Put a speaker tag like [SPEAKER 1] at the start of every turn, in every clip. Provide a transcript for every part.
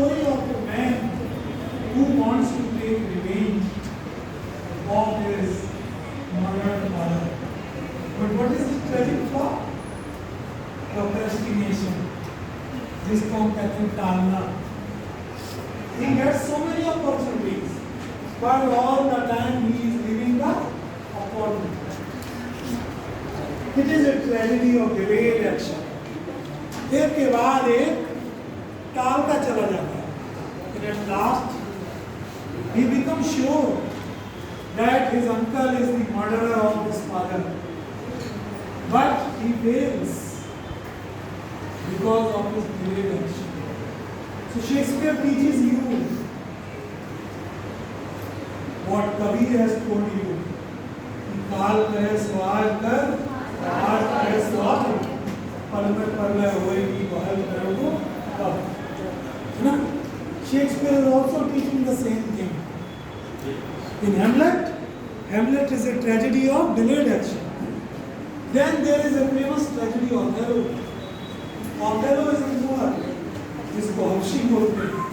[SPEAKER 1] story of a man who wants to take revenge of his murdered father. But what is his tragic flaw? Procrastination. जिसको हम कहते हैं टालना. He gets so many opportunities, but all the time he is leaving the opportunity. It is a tragedy of delayed action. एक के बाद एक टालता चला जाता है. And at last, he becomes sure that his uncle is the murderer of his father. But he fails because of his delayed action. So Shakespeare teaches you what Kabir has told you. काल कहे सवाल कर, आज कहे सवाल, पल में परलय होएगी बहल करोगे कब? है ना? Shakespeare is also teaching the same thing. In Hamlet, Hamlet is a tragedy of delayed action. Then there is a famous tragedy of Othello. Othello is a Moor. जिसको हर्षी बोलते हैं.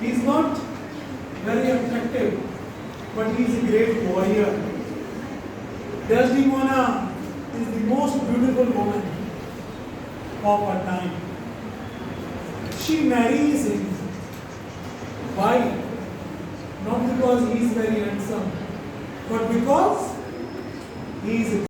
[SPEAKER 1] He is not very attractive, but he is a great warrior. Desdemona is the most beautiful woman of her time. She marries him. Why? Not because he is very handsome, but because he is a